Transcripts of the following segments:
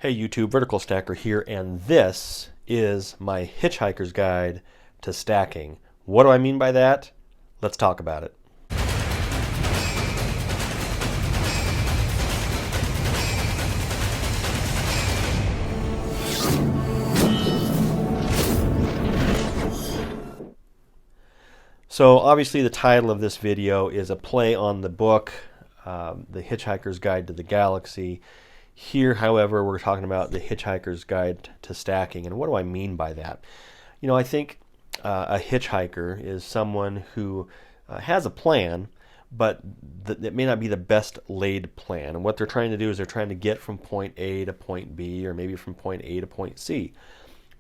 Hey YouTube, Vertical Stacker here, and this is my Hitchhiker's Guide to Stacking. What do I mean by that? Let's talk about it. So obviously the title of this video is a play on the book, The Hitchhiker's Guide to the Galaxy. Here, however, we're talking about the Hitchhiker's Guide to Stacking. And what do I mean by that? I think a hitchhiker is someone who has a plan, but it may not be the best laid plan. And what they're trying to do is they're trying to get from point A to point B, or maybe from point A to point C.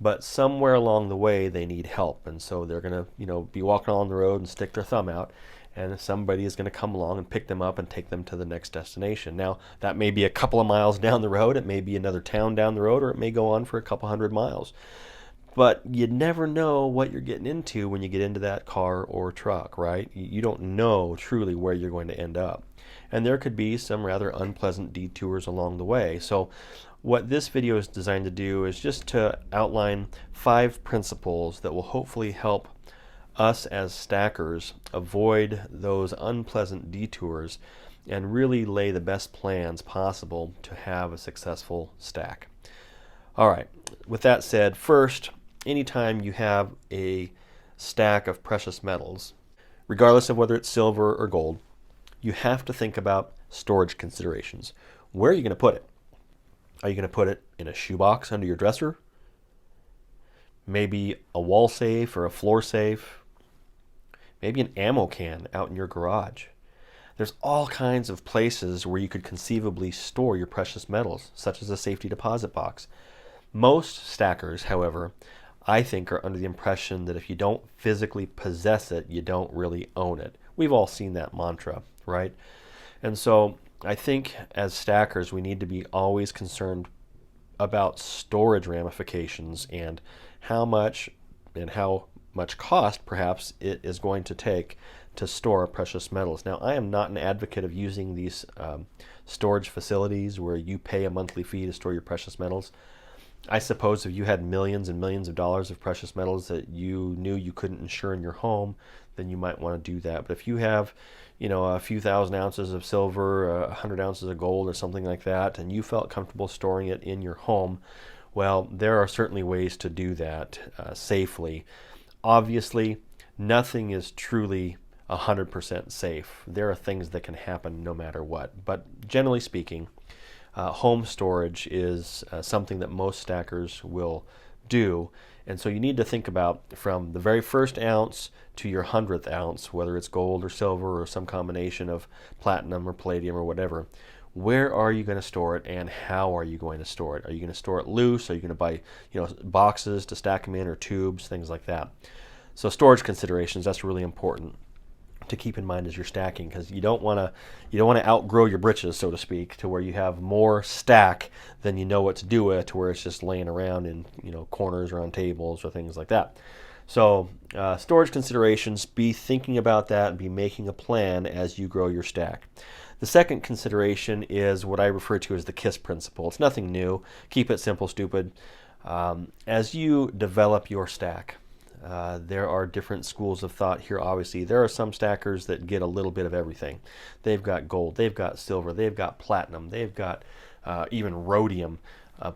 But somewhere along the way, they need help. And so they're going to, be walking along the road and stick their thumb out, and somebody is going to come along and pick them up and take them to the next destination. Now, that may be a couple of miles down the road, it may be another town down the road, or it may go on for a couple hundred miles. But you never know what you're getting into when you get into that car or truck, right? You don't know truly where you're going to end up. And there could be some rather unpleasant detours along the way. So what this video is designed to do is just to outline 5 principles that will hopefully help us as stackers avoid those unpleasant detours and really lay the best plans possible to have a successful stack. All right, with that said, first, anytime you have a stack of precious metals, regardless of whether it's silver or gold, you have to think about storage considerations. Where are you going to put it? Are you going to put it in a shoebox under your dresser? Maybe a wall safe or a floor safe? Maybe an ammo can out in your garage. There's all kinds of places where you could conceivably store your precious metals, such as a safety deposit box. Most stackers, however, I think are under the impression that if you don't physically possess it, you don't really own it. We've all seen that mantra, right? And so I think as stackers, we need to be always concerned about storage ramifications and how much cost perhaps it is going to take to store precious metals. Now, I am not an advocate of using these storage facilities where you pay a monthly fee to store your precious metals. I suppose if you had millions and millions of dollars of precious metals that you knew you couldn't insure in your home, then you might want to do that. But if you have, a few thousand ounces of silver, 100 ounces of gold or something like that, and you felt comfortable storing it in your home, well, there are certainly ways to do that safely. Obviously, nothing is truly 100% safe. There are things that can happen no matter what. But generally speaking, home storage is something that most stackers will do. And so you need to think about from the very first ounce to your 100th ounce, whether it's gold or silver or some combination of platinum or palladium or whatever. Where are you going to store it, and how are you going to store it? Are you going to store it loose? Are you going to buy boxes to stack them in, or tubes, things like that? So storage considerations, that's really important to keep in mind as you're stacking, because you don't want to outgrow your britches, so to speak, to where you have more stack than you know what to do with, to where it's just laying around in corners or on tables or things like that. So storage considerations, be thinking about that and be making a plan as you grow your stack. The second consideration is what I refer to as the KISS principle. It's nothing new. Keep it simple, stupid. As you develop your stack, there are different schools of thought here. Obviously, there are some stackers that get a little bit of everything. They've got gold, they've got silver, they've got platinum, they've got even rhodium,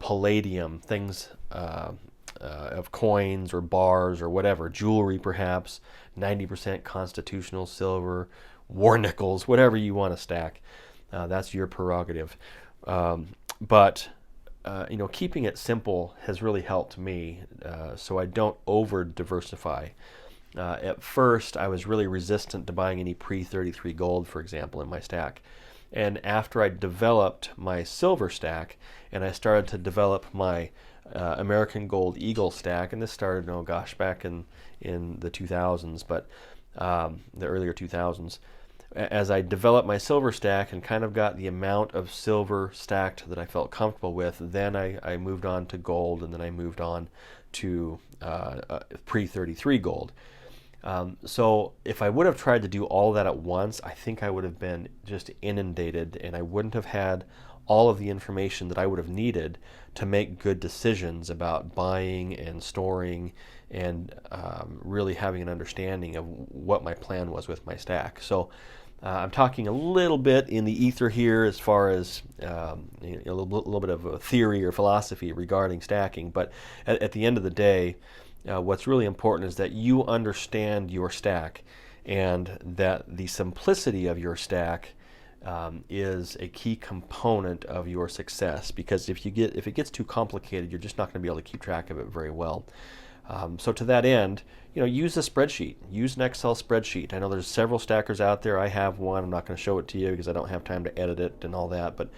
palladium, things of coins or bars or whatever, jewelry perhaps, 90% constitutional silver, war nickels, whatever you want to stack. That's your prerogative. But keeping it simple has really helped me, so I don't over diversify. At first, I was really resistant to buying any pre-33 gold, for example, in my stack. And after I developed my silver stack, and I started to develop my American Gold Eagle stack, and this started, back in the 2000s, but the earlier 2000s. As I developed my silver stack and kind of got the amount of silver stacked that I felt comfortable with, then I moved on to gold, and then I moved on to pre-33 gold. So if I would have tried to do all that at once, I think I would have been just inundated, and I wouldn't have had all of the information that I would have needed to make good decisions about buying and storing and really having an understanding of what my plan was with my stack. So I'm talking a little bit in the ether here as far as a little bit of a theory or philosophy regarding stacking, but at the end of the day, what's really important is that you understand your stack and that the simplicity of your stack is a key component of your success, because if it gets too complicated, you're just not going to be able to keep track of it very well. So to that end, use a spreadsheet. Use an Excel spreadsheet. I know there's several stackers out there. I have one. I'm not going to show it to you because I don't have time to edit it and all that. But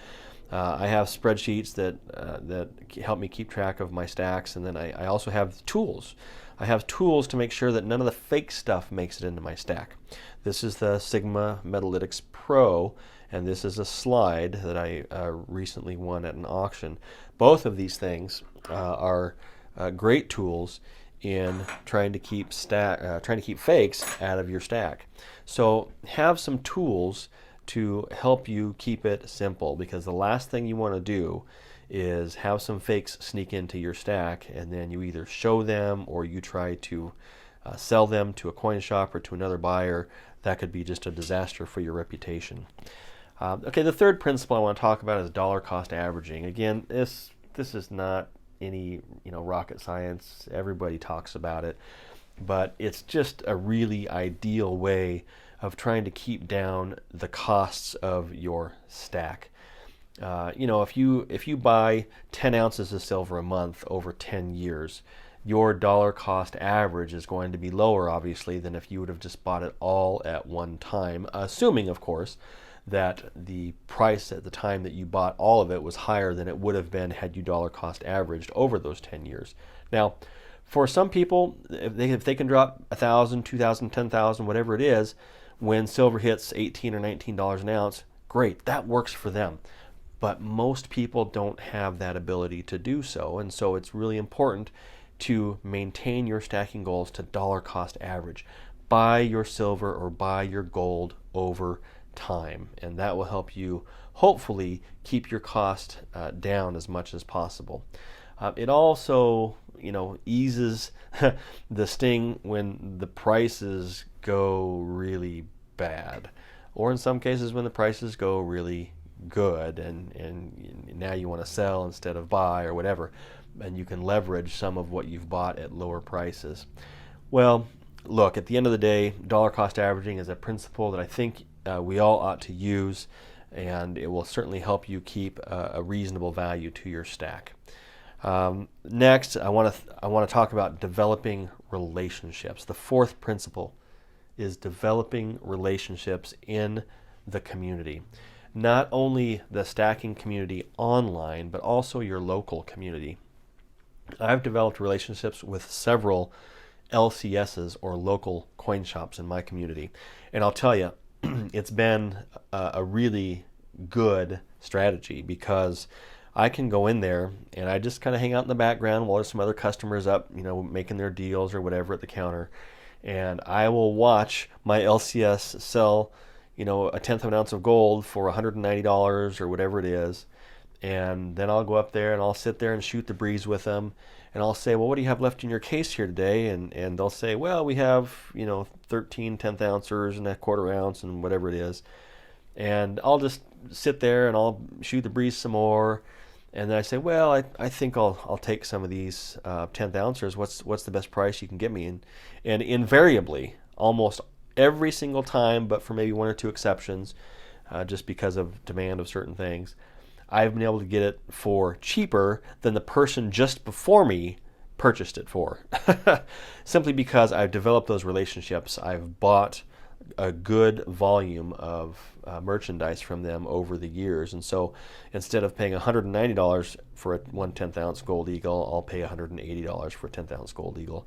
I have spreadsheets that help me keep track of my stacks, and then I also have tools. I have tools to make sure that none of the fake stuff makes it into my stack. This is the Sigma Metalytics Pro, and this is a slide that I recently won at an auction. Both of these things are great tools in trying to keep fakes out of your stack. So have some tools to help you keep it simple, because the last thing you want to do is have some fakes sneak into your stack and then you either show them or you try to sell them to a coin shop or to another buyer. That could be just a disaster for your reputation. Okay, the third principle I want to talk about is dollar cost averaging. Again, this is not any rocket science. Everybody talks about it, but it's just a really ideal way of trying to keep down the costs of your stack. If you buy 10 ounces of silver a month over 10 years, your dollar cost average is going to be lower, obviously, than if you would have just bought it all at one time, assuming, of course, that the price at the time that you bought all of it was higher than it would have been had you dollar cost averaged over those 10 years. Now, for some people, if they can drop $1,000, $2,000, $10,000, whatever it is, when silver hits $18 or $19 an ounce, great, that works for them. But most people don't have that ability to do so, and so it's really important to maintain your stacking goals to dollar cost average. Buy your silver or buy your gold over time, and that will help you hopefully keep your cost down as much as possible. It also eases the sting when the prices go really bad, or in some cases when the prices go really good and now you want to sell instead of buy or whatever, and you can leverage some of what you've bought at lower prices. Well, look, at the end of the day, dollar cost averaging is a principle that I think we all ought to use, and it will certainly help you keep a reasonable value to your stack. Next, I want to talk about developing relationships. The fourth principle is developing relationships in the community. Not only the stacking community online, but also your local community. I've developed relationships with several LCSs, or local coin shops, in my community, and I'll tell you, it's been a really good strategy, because I can go in there and I just kind of hang out in the background while there's some other customers up, making their deals or whatever at the counter, and I will watch my LCS sell, a tenth of an ounce of gold for $190 or whatever it is, and then I'll go up there and I'll sit there and shoot the breeze with them, and I'll say, well, what do you have left in your case here today? And they'll say, well, we have 13 tenth ounces and a quarter ounce and whatever it is, and I'll just sit there and I'll shoot the breeze some more, and then I say, well, I think I'll take some of these tenth ounces. What's the best price you can get me? And invariably, almost every single time, but for maybe one or two exceptions, just because of demand of certain things, I've been able to get it for cheaper than the person just before me purchased it for. Simply because I've developed those relationships. I've bought a good volume of merchandise from them over the years, and so instead of paying $190 for a 1/10 ounce gold eagle, I'll pay $180 for a 10th ounce gold eagle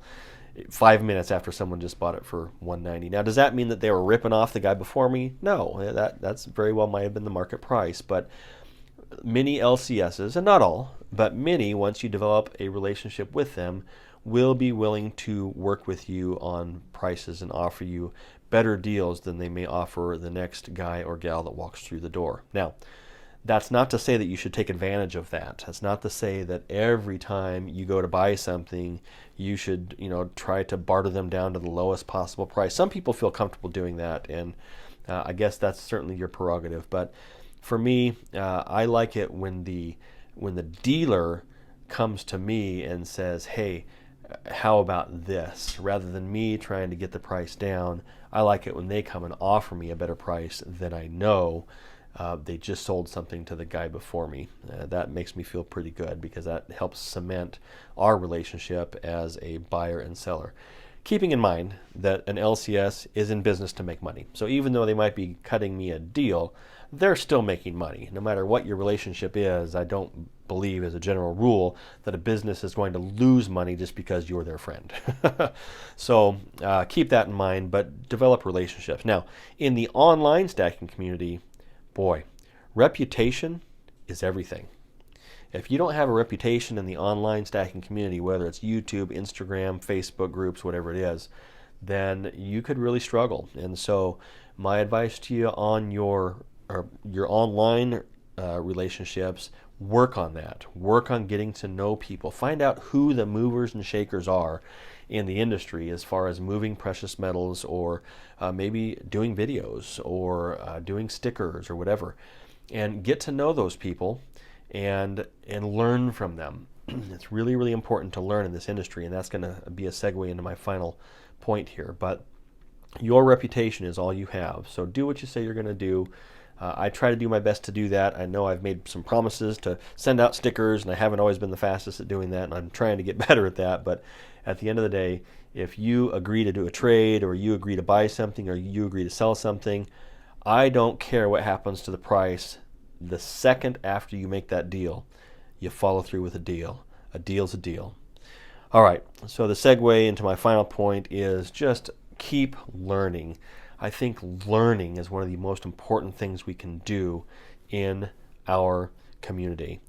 5 minutes after someone just bought it for $190. Now, does that mean that they were ripping off the guy before me? No, that's very well might have been the market price, but many LCSs, and not all, but many, once you develop a relationship with them, will be willing to work with you on prices and offer you better deals than they may offer the next guy or gal that walks through the door. Now, That's not to say that you should take advantage of that. That's not to say that every time you go to buy something, you should, try to barter them down to the lowest possible price. Some people feel comfortable doing that, and I guess that's certainly your prerogative. But for me, I like it when the dealer comes to me and says, "Hey, how about this?" Rather than me trying to get the price down, I like it when they come and offer me a better price than I know they just sold something to the guy before me. That makes me feel pretty good because that helps cement our relationship as a buyer and seller. Keeping in mind that an LCS is in business to make money. So even though they might be cutting me a deal, they're still making money. No matter what your relationship is, I don't believe as a general rule that a business is going to lose money just because you're their friend. So keep that in mind, but develop relationships. Now, in the online stacking community, boy, reputation is everything. If you don't have a reputation in the online stacking community, whether it's YouTube, Instagram, Facebook groups, whatever it is, then you could really struggle. And so my advice to you on your online relationships, work on that. Work on getting to know people. Find out who the movers and shakers are in the industry as far as moving precious metals, or maybe doing videos, or doing stickers or whatever, and get to know those people and learn from them. It's really, really important to learn in this industry, and that's going to be a segue into my final point here. But your reputation is all you have, so do what you say you're going to do. I try to do my best to do that. I know I've made some promises to send out stickers, and I haven't always been the fastest at doing that, and I'm trying to get better at that. But at the end of the day, if you agree to do a trade, or you agree to buy something, or you agree to sell something, I don't care what happens to the price. The second after you make that deal, you follow through with a deal. A deal's a deal. All right, so the segue into my final point is just keep learning. I think learning is one of the most important things we can do in our community.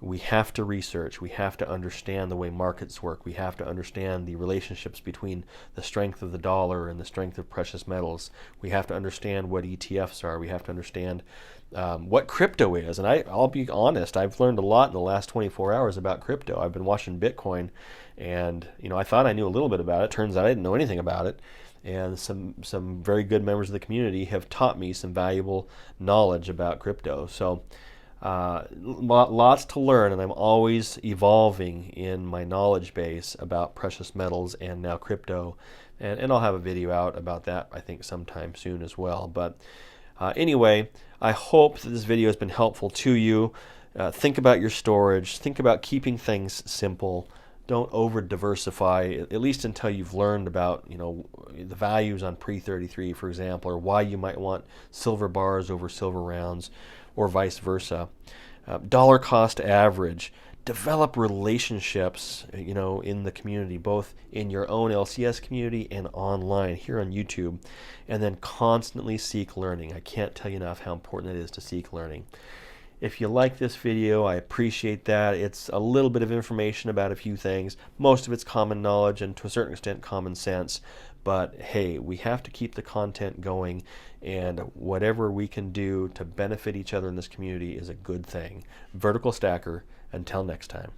We have to research. We have to understand the way markets work. We have to understand the relationships between the strength of the dollar and the strength of precious metals. We have to understand what ETFs are. We have to understand what crypto is. And I'll be honest, I've learned a lot in the last 24 hours about crypto. I've been watching Bitcoin, and I thought I knew a little bit about it. Turns out I didn't know anything about it. And some very good members of the community have taught me some valuable knowledge about crypto. So lots to learn, and I'm always evolving in my knowledge base about precious metals and now crypto. And I'll have a video out about that, I think, sometime soon as well. But anyway, I hope that this video has been helpful to you. Think about your storage. Think about keeping things simple. Don't over diversify, at least until you've learned about the values on pre-33, for example, or why you might want silver bars over silver rounds, or vice versa. Dollar cost average. Develop relationships, in the community, both in your own LCS community and online here on YouTube, and then constantly seek learning. I can't tell you enough how important it is to seek learning. If you like this video, I appreciate that. It's a little bit of information about a few things. Most of it's common knowledge and to a certain extent common sense. But hey, we have to keep the content going, and whatever we can do to benefit each other in this community is a good thing. Vertical Stacker, until next time.